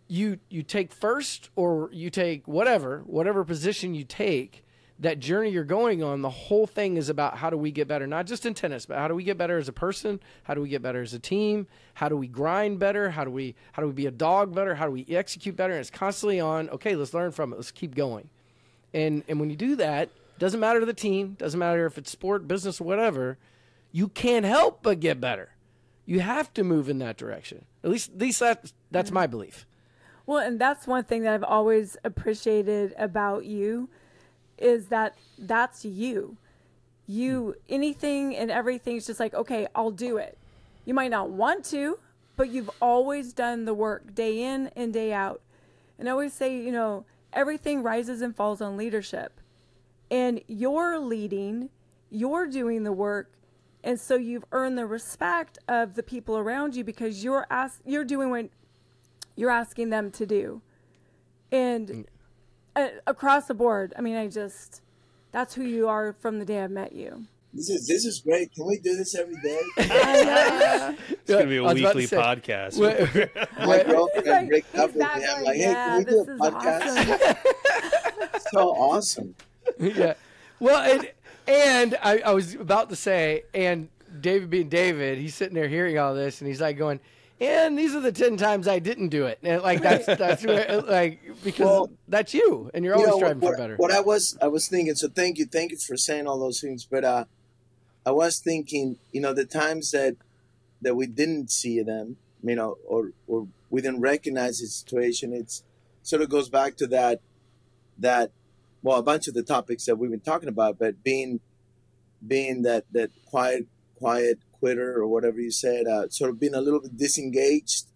you take first or you take whatever position you take, that journey you're going on, the whole thing is about how do we get better, not just in tennis, but how do we get better as a person? How do we get better as a team? How do we grind better? How do we be a dog better? How do we execute better? And it's constantly on, okay, let's learn from it. Let's keep going. And when you do that, doesn't matter to the team, doesn't matter if it's sport, business, or whatever, you can't help but get better. You have to move in that direction. At least that's my belief. Well, and that's one thing that I've always appreciated about you, is that's you. Anything and everything's just like, okay, I'll do it. You might not want to, but you've always done the work day in and day out. And I always say, everything rises and falls on leadership. And you're leading, you're doing the work, and so you've earned the respect of the people around you because you're doing what you're asking them to do. And across the board, I mean, that's who you are from the day I met you. This is great. Can we do this every day? It's going to be a weekly podcast. My girlfriend breaks up with me. I'm like, hey, can we do a podcast? Awesome. So awesome. Yeah. Well, and I was about to say, and David being David, he's sitting there hearing all this, and he's like going, and these are the 10 times I didn't do it. And that's where, because that's you, and you're always striving for better. What I was thinking. So thank you for saying all those things. But I was thinking, the times that we didn't see them, or we didn't recognize the situation. It's sort of goes back to that. Well, a bunch of the topics that we've been talking about, but being that quiet quitter or whatever you said, sort of being a little bit disengaged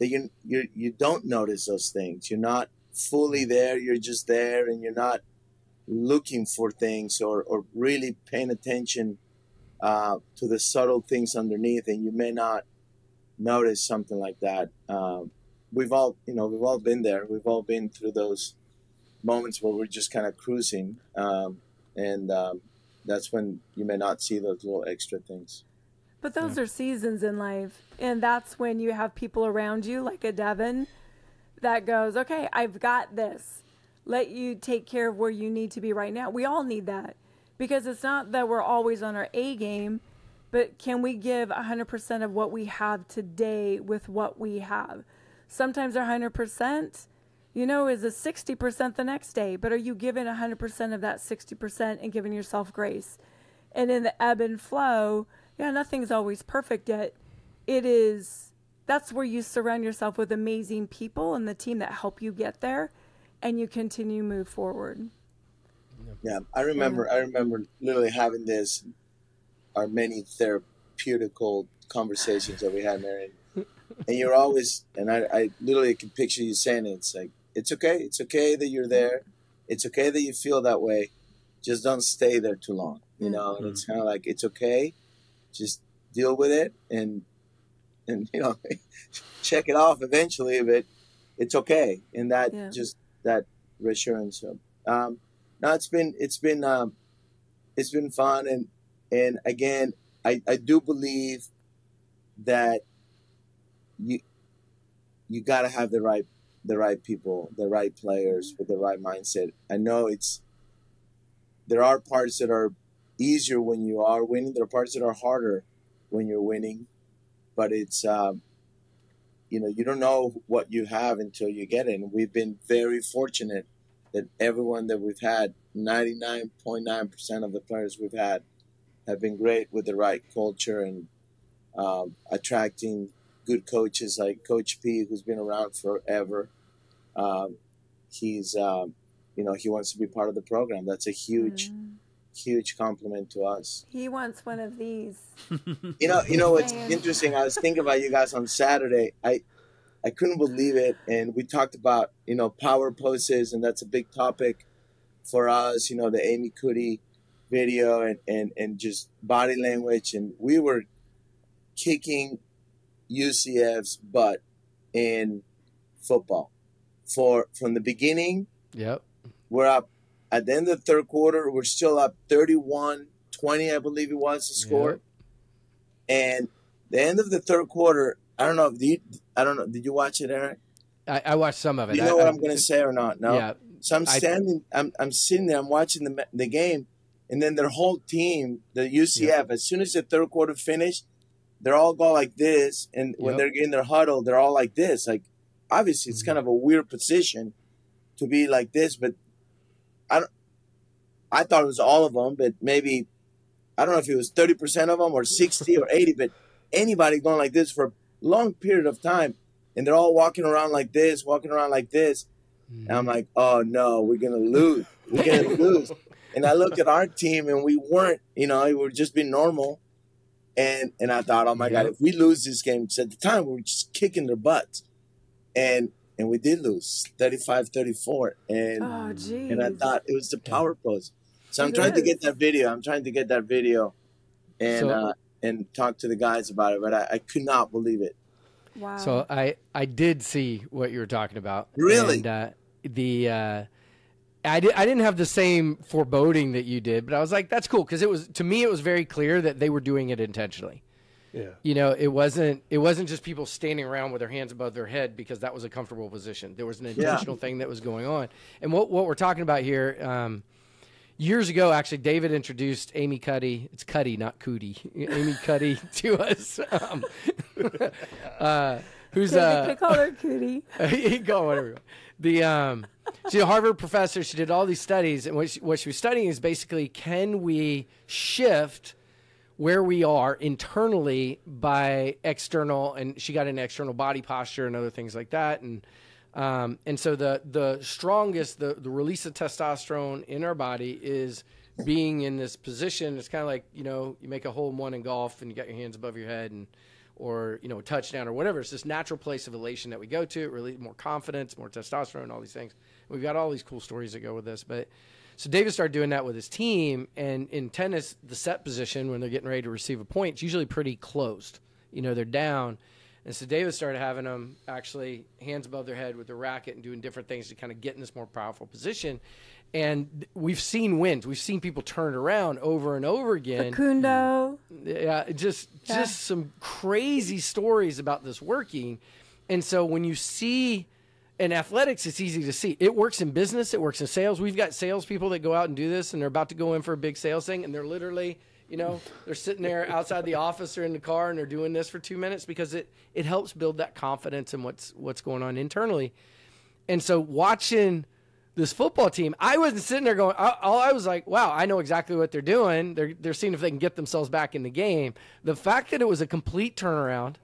that you don't notice those things. You're not fully there. You're just there, and you're not looking for things or really paying attention to the subtle things underneath, and you may not notice something like that. We've all been there. We've all been through those moments where we're just kind of cruising, and that's when you may not see those little extra things. But those are seasons in life, and that's when you have people around you, like a Devin, that goes, okay, I've got this. Let you take care of where you need to be right now. We all need that, because it's not that we're always on our A game, but can we give 100% of what we have today with what we have? Sometimes our 100%, is a 60% the next day, but are you giving 100% of that 60% and giving yourself grace? And in the ebb and flow, nothing's always perfect yet. That's where you surround yourself with amazing people and the team that help you get there, and you continue to move forward. Yeah, I remember literally having our many therapeutical conversations that we had, Marion. And you're always, and I literally can picture you saying it's like, it's okay that you're there. It's okay that you feel that way. Just don't stay there too long. And it's kind of like, it's okay. Just deal with it and check it off eventually, but it's okay. And that just that reassurance. So, no, it's been fun, and again, I do believe that you got to have the right people, the right players with the right mindset. I know there are parts that are easier when you are winning. There are parts that are harder when you're winning, but it's you don't know what you have until you get it. And we've been very fortunate that everyone that we've had, 99.9% of the players we've had, have been great with the right culture and attracting good coaches like Coach P, who's been around forever. He's he wants to be part of the program. That's a huge compliment to us. He wants one of these. You know what's interesting? I was thinking about you guys on Saturday. I couldn't believe it, and we talked about power poses, and that's a big topic for us. The Amy Cuddy video and just body language, and we were kicking UCF's butt in football from the beginning. Yep. We're up at the end of the third quarter. We're still up 31-20, I believe it was the score. Yep. And the end of the third quarter, I don't know. Did you watch it, Eric? I watched some of it. You know what I'm going to say or not? No. Yeah. So I'm sitting there. I'm watching the game, and then their whole team, the UCF, as soon as the third quarter finished, they're all going like this, and when they're in their huddle, they're all like this. Like, obviously, it's kind of a weird position to be like this, but I thought it was all of them, but maybe I don't know if it was 30% of them or 60 or 80, but anybody going like this for a long period of time, and they're all walking around like this, and I'm like, oh no, we're gonna lose. And I looked at our team, and we weren't, we were just being normal. And I thought, oh my God, if we lose this game, at the time we were just kicking their butts. And we did lose 35-34. And I thought it was the power pose. So I'm trying to get that video. And talk to the guys about it, but I could not believe it. Wow. So I did see what you were talking about. Really? And I didn't have the same foreboding that you did, but I was like, that's cool, because to me it was very clear that they were doing it intentionally. Yeah. It wasn't just people standing around with their hands above their head because that was a comfortable position. There was an intentional thing that was going on. And what we're talking about here, years ago, actually, David introduced Amy Cuddy. It's Cuddy, not Cootie. Amy Cuddy to us. Who's I call her Cootie. You can call her whatever. She's a Harvard professor. She did all these studies, and what she was studying is basically, can we shift where we are internally by external, and she got into external body posture and other things like that, and so the strongest, the release of testosterone in our body is being in this position. It's kind of like, you make a hole in one in golf and you got your hands above your head and or, you know, a touchdown or whatever. It's this natural place of elation that we go to. It really more confidence, more testosterone, all these things. We've got all these cool stories that go with this. But so David started doing that with his team. And in tennis, the set position when they're getting ready to receive a point, it's usually pretty closed. You know, they're down. And so David started having them actually hands above their head with the racket and doing different things to kind of get in this more powerful position. And we've seen wins. We've seen people turn around over and over again. Facundo. Yeah, just some crazy stories about this working. And so when you see in athletics, it's easy to see. It works in business. It works in sales. We've got salespeople that go out and do this, and they're about to go in for a big sales thing, and they're literally – you know, they're sitting there outside the office or in the car, and they're doing this for 2 minutes because it helps build that confidence in what's going on internally. And so watching this football team, I wasn't sitting there going, I was like, wow, I know exactly what they're doing. They're seeing if they can get themselves back in the game. The fact that it was a complete turnaround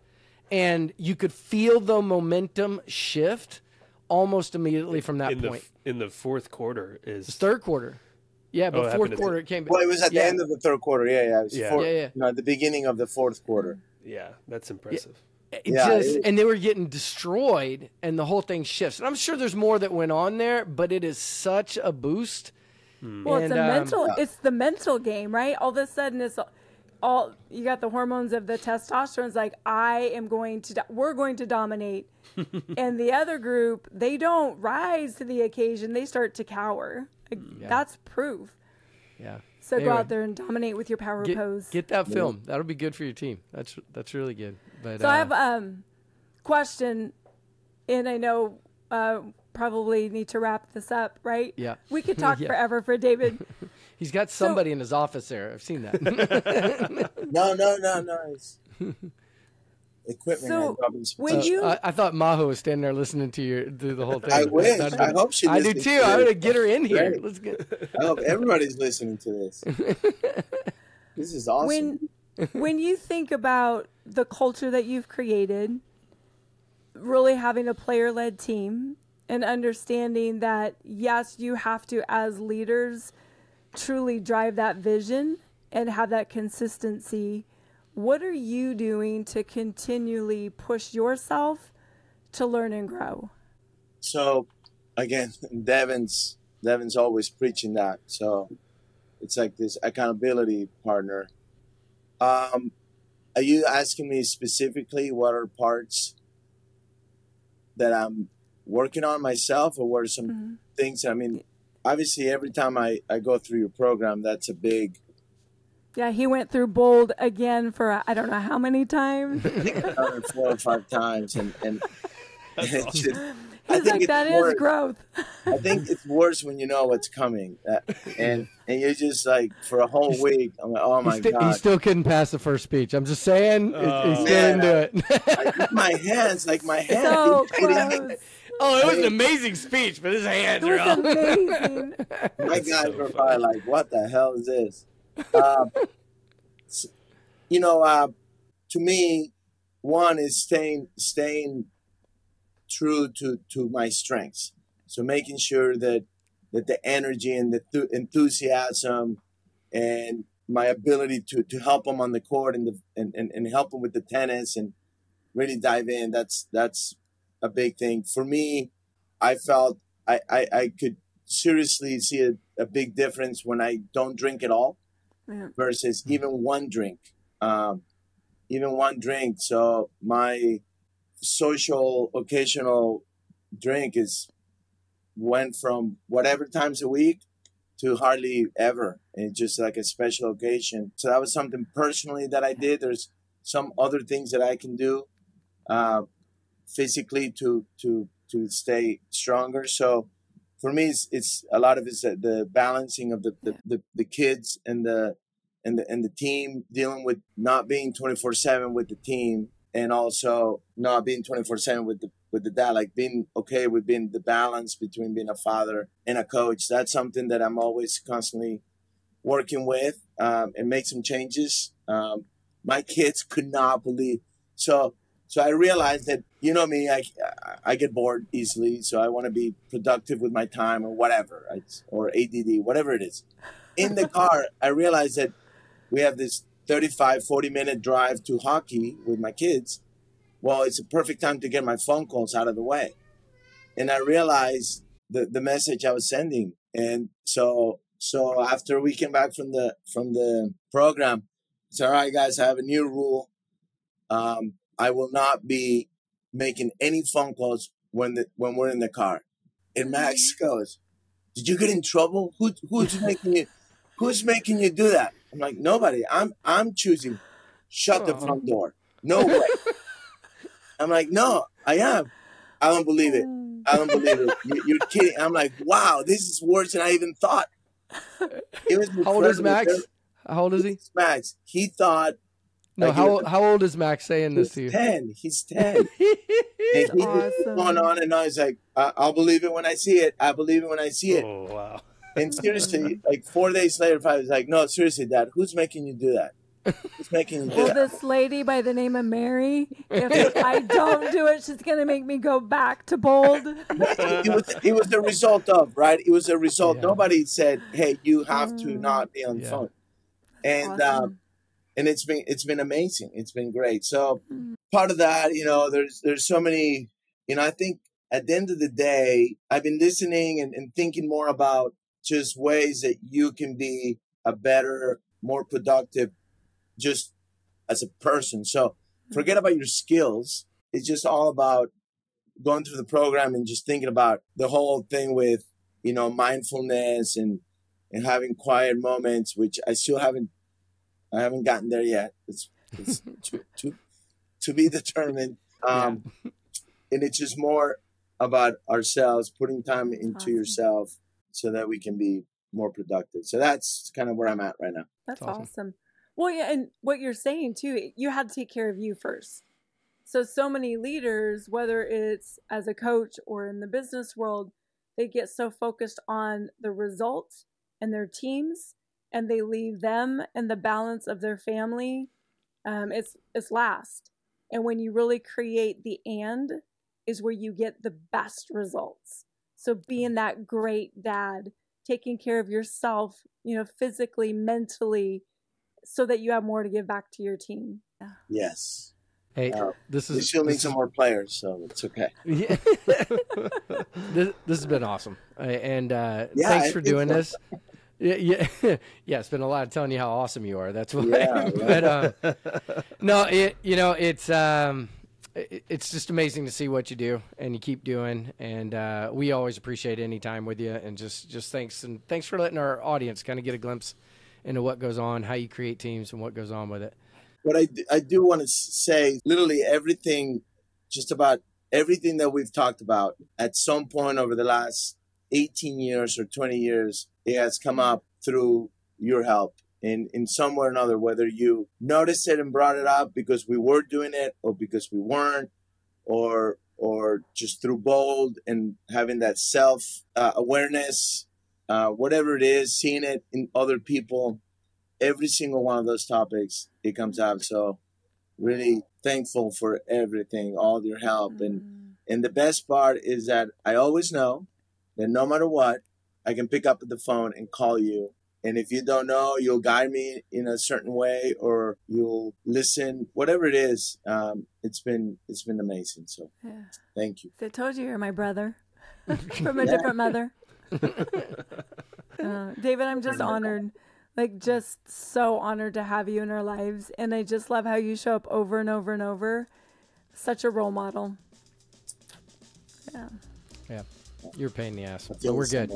and you could feel the momentum shift almost immediately from that point. In the fourth quarter is the third quarter. Yeah, but fourth quarter it came back. Well, it was at the end of the third quarter. Yeah. It was yeah. You know, at the beginning of the fourth quarter. Yeah, that's impressive. And they were getting destroyed, and the whole thing shifts. And I'm sure there's more that went on there, but it is such a boost. Well, it's it's the mental game, right? All of a sudden, it's all you got the hormones of the testosterone. It's like we're going to dominate, and the other group, they don't rise to the occasion. They start to cower. That's proof. Yeah. So anyway, go out there and dominate with your power pose. Get that film. That'll be good for your team. That's really good. But so I have a question, and I know probably need to wrap this up, right? Yeah. We could talk forever for David. He's got somebody in his office there. I've seen that. No. It's equipment. So when I thought Maho was standing there listening to the whole thing. I wish. I hope she. I do too. I'm gonna get her in here. Right. Let's get. I hope everybody's listening to this. This is awesome. When you think about the culture that you've created, really having a player-led team and understanding that yes, you have to as leaders truly drive that vision and have that consistency. What are you doing to continually push yourself to learn and grow? So, again, Devin's always preaching that. So, it's like this accountability partner. Are you asking me specifically what are parts that I'm working on myself, or what are some things? I mean, obviously, every time I go through your program, that's a big. Yeah, he went through Bold again for I don't know how many times. 4 or 5 times, and he's like, that is growth. I think it's worse when you know what's coming, and you're just like for a whole week. I'm like, oh my god, he still couldn't pass the first speech. I'm just saying, he's still into it. I use my hands, So close. Oh, it was an amazing speech, but his hands are up. Amazing. My guys were probably like, what the hell is this? To me, one is staying true to my strengths. So making sure that the energy and the enthusiasm and my ability to help them on the court and help them with the tennis and really dive in, that's a big thing. For me, I felt I could seriously see a big difference when I don't drink at all. Versus even one drink. So my social occasional drink went from whatever times a week to hardly ever. And just like a special occasion. So that was something personally that I did. There's some other things that I can do physically to stay stronger. So for me, it's a lot of it's the balancing of the kids and the team, dealing with not being 24/7 with the team, and also not being 24/7 with the dad. Like being okay with being the balance between being a father and a coach. That's something that I'm always constantly working with and make some changes. My kids could not believe so. I realized that, you know me, I get bored easily, so I want to be productive with my time or whatever, or ADD, whatever it is. In the car, I realized that we have this 35, 40-minute drive to hockey with my kids. Well, it's a perfect time to get my phone calls out of the way. And I realized the message I was sending. And so after we came back from the program, I said, all right, guys, I have a new rule. I will not be making any phone calls when we're in the car. And Max goes, did you get in trouble? Who's making you do that? I'm like, nobody. I'm choosing shut the front door. No way. I'm like, no, I am. I don't believe it. I don't believe it. You're kidding. I'm like, wow, this is worse than I even thought. It was how old is Max? How old is he? Max. He thought. No, like how old is Max saying this to you? 10. He's 10. And he just going on and on. He's like, I'll believe it when I see it. I believe it when I see it. Oh, wow. And seriously, like 4 days later, I was like, no, seriously, Dad, who's making you do that? Who's making you do that? This lady by the name of Mary, if I don't do it, she's going to make me go back to bold. It was the result of, right? It was a result. Yeah. Nobody said, hey, you have to not be on the phone. And awesome. And it's been amazing. It's been great. So part of that, there's so many, I think at the end of the day, I've been listening and thinking more about just ways that you can be a better, more productive, just as a person. So forget about your skills. It's just all about going through the program and just thinking about the whole thing with, mindfulness and having quiet moments, which I haven't gotten there yet. It's to be determined. And it's just more about ourselves, putting time into yourself so that we can be more productive. So that's kind of where I'm at right now. That's awesome. Well, yeah, and what you're saying too, you had to take care of you first. So many leaders, whether it's as a coach or in the business world, they get so focused on the results and their teams, and they leave them and the balance of their family. It's last. And when you really create the and is where you get the best results. So being that great dad, taking care of yourself, physically, mentally, so that you have more to give back to your team. Yes. Hey, we still need some more players, so it's okay. Yeah. this has been awesome, and thanks for doing this. Yeah, it's been a lot of telling you how awesome you are. That's why. Yeah, but no, it's just amazing to see what you do and you keep doing, and we always appreciate any time with you. And just thanks for letting our audience kind of get a glimpse into what goes on, how you create teams, and what goes on with it. But I do want to say, literally everything, just about everything that we've talked about, at some point over the last 18 years or 20 years, it has come up through your help in some way or another, whether you noticed it and brought it up because we were doing it or because we weren't, or just through bold and having that self awareness, whatever it is, seeing it in other people. Every single one of those topics, it comes out. So really thankful for everything, all your help. And the best part is that I always know that no matter what, I can pick up the phone and call you. And if you don't know, you'll guide me in a certain way, or you'll listen, whatever it is. It's been amazing. So thank you. I told you you're my brother from a different mother. David, I'm just honored. Just so honored to have you in our lives. And I just love how you show up over and over and over. Such a role model. Yeah. You're a pain in the ass. So we're good.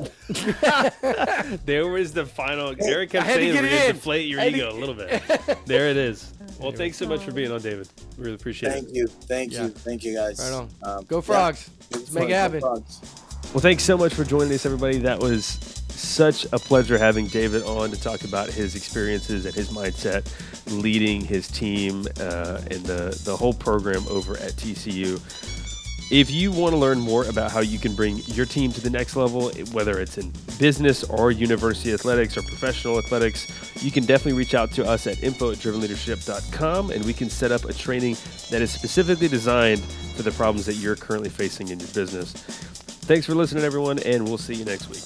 There was the final. Eric kept saying we're going to deflate your ego a little bit. There it is. Well, thanks so much for being on, David. We really appreciate it. Thank you, guys. Right on. Go Frogs. Let's make it happen. Well, thanks so much for joining us, everybody. That was such a pleasure having David on to talk about his experiences and his mindset leading his team and the whole program over at TCU. If you want to learn more about how you can bring your team to the next level, whether it's in business or university athletics or professional athletics, you can definitely reach out to us at info@drivenleadership.com, and we can set up a training that is specifically designed for the problems that you're currently facing in your business. Thanks for listening, everyone, and we'll see you next week.